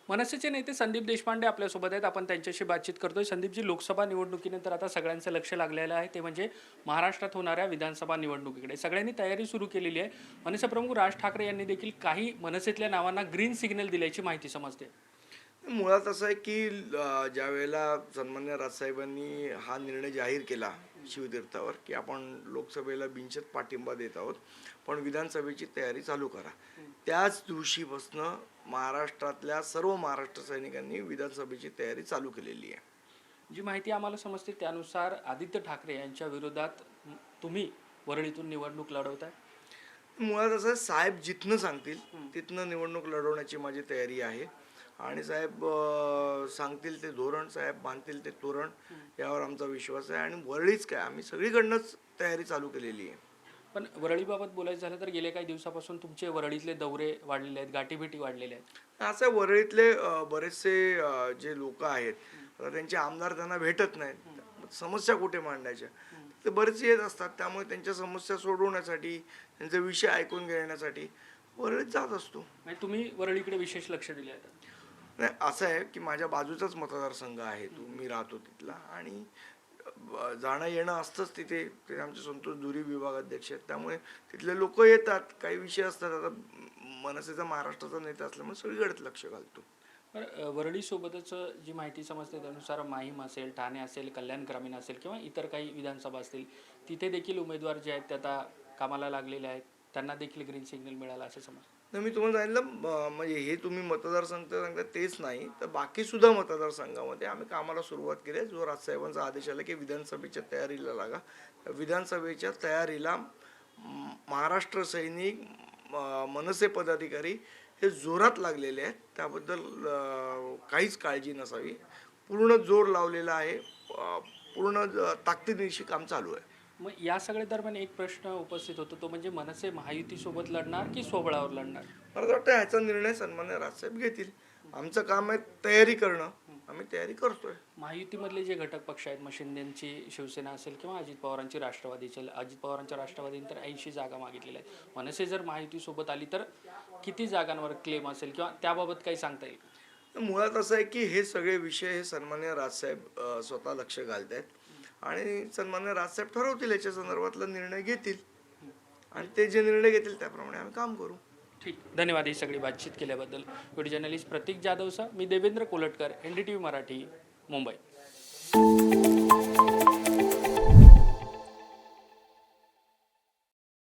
मनसेचे नेते संदीप देशपांडे आपल्यासोबत आहेत. आपण त्यांच्याशी बातचीत करतोय. संदीपजी, लोकसभा निवडणुकीनंतर आता सगळ्यांचं लक्ष लागलेलं आहे, ते म्हणजे महाराष्ट्रात होणाऱ्या विधानसभा निवडणुकीकडे. सगळ्यांनी तयारी सुरू केलेली आहे. मनसे प्रमुख राज ठाकरे यांनी देखील काही मनसेतल्या नावांना ग्रीन सिग्नल दिल्याची माहिती समजते. मुळात असं आहे की ज्यावेळेला सन्मान्य राजसाहेबांनी हा निर्णय जाहीर केला शिवतीर्थावर की आपण लोकसभेला बिनशर्त पाठिंबा देत आहोत, पण विधानसभेची तयारी चालू करा, त्याच दिवशीपासनं महाराष्ट्रातल्या सर्व महाराष्ट्र सैनिकांनी विधानसभेची तयारी चालू केलेली आहे. जी माहिती आम्हाला समजते त्यानुसार आदित्य ठाकरे यांच्या विरोधात तुम्ही वरळीतून निवडणूक लढवताय. मुळात असं आहे, साहेब जिथनं सांगतील तिथनं निवडणूक लढवण्याची माझी तयारी आहे. आणि साहेब सांगतील ते धोरण, साहेब बांधतील ते तोरण, यावर आमचा विश्वास आहे. आणि वरळीच काय, आम्ही सगळीकडनंच तयारी चालू केलेली आहे. पण वरळीबाबत बोलायचं झालं तर गेल्या काही दिवसापासून तुमचे वरळीतले दौरे वाढलेले आहेत, गाठीभेटी वाढलेल्या आहेत. असं वरळीतले बरेचसे जे लोक आहेत, आता त्यांचे आमदार त्यांना भेटत नाहीत, समस्या कुठे मांडायच्या, ते बरेच येत असतात. त्यामुळे त्यांच्या समस्या सोडवण्यासाठी, त्यांचे विषय ऐकून घेण्यासाठी वरळीत जात असतो. म्हणजे तुम्ही वरळीकडे विशेष लक्ष दिले आहे. नाही, असं आहे की माझ्या बाजूचाच मतदारसंघ आहे तो, मी राहतो तिथला, आणि जाणं येणं असतंच तिथे. ते आमचे संतोष दुरी विभागाध्यक्ष आहेत, त्यामुळे तिथले लोक येतात, काही विषय असतात. आता मनसेचा महाराष्ट्राचा नेता असल्यामुळे सगळीकडेच लक्ष घालतो. तर वरळीसोबतच जी माहिती समजते त्यानुसार माहीम असेल, ठाणे असेल, कल्याण ग्रामीण असेल किंवा इतर काही विधानसभा असतील, तिथे देखील उमेदवार जे आहेत ते आता कामाला लागलेले आहेत, त्यांना देखील ग्रीन सिग्नल मिळाला असं समज. मी तुम्हाला सांगितलं, म्हणजे हे तुम्ही मतदारसंघ सांगता तेच नाही, तर बाकी सुद्धा मतदारसंघामध्ये आम्ही कामाला सुरुवात केली आहे. जो राजसाहेबांचा आदेश आला की विधानसभेच्या तयारीला लागा, विधानसभेच्या तयारीला महाराष्ट्र सैनिक, मनसे पदाधिकारी हे जोरात लागलेले आहेत. त्याबद्दल काहीच काळजी नसावी. पूर्ण जोर लावलेला आहे, पूर्ण ताकदीनिशी काम चालू आहे. मग या सगळ्या दरम्यान एक प्रश्न उपस्थित होतो, तो म्हणजे मनसे महायुतीसोबत लढणार की स्वबळावर लढणार. मला वाटतं ह्याचा निर्णय सन्मान्य राजसाहेब घेतील. आमचं काम आहे तयारी करणं, आम्ही तयारी करतोय. महायुतीमधले जे घटक पक्ष आहेत, मग शिंदेची शिवसेना असेल किंवा अजित पवारांची राष्ट्रवादी असेल, अजित पवारांच्या राष्ट्रवादीने तर 80 जागा मागितलेल्या आहेत. मनसे जर महायुतीसोबत आली तर किती जागांवर क्लेम असेल किंवा त्याबाबत काही सांगता येईल. मुळात असं आहे की हे सगळे विषय हे सन्मान्य राजसाहेब स्वतः लक्ष घालत आहेत, आणि सन्मान्य राजसाहेब ठरवतील, याच्या संदर्भातला निर्णय घेतील, आणि ते जे निर्णय घेतील त्याप्रमाणे आम्ही काम करू. ठीक, धन्यवाद ही सगळी बातचीत केल्याबद्दल. व्हिडिओ जर्नलिस्ट प्रतीक जाधवसह मी देवेंद्र कोलटकर, NDTV मराठी, मुंबई.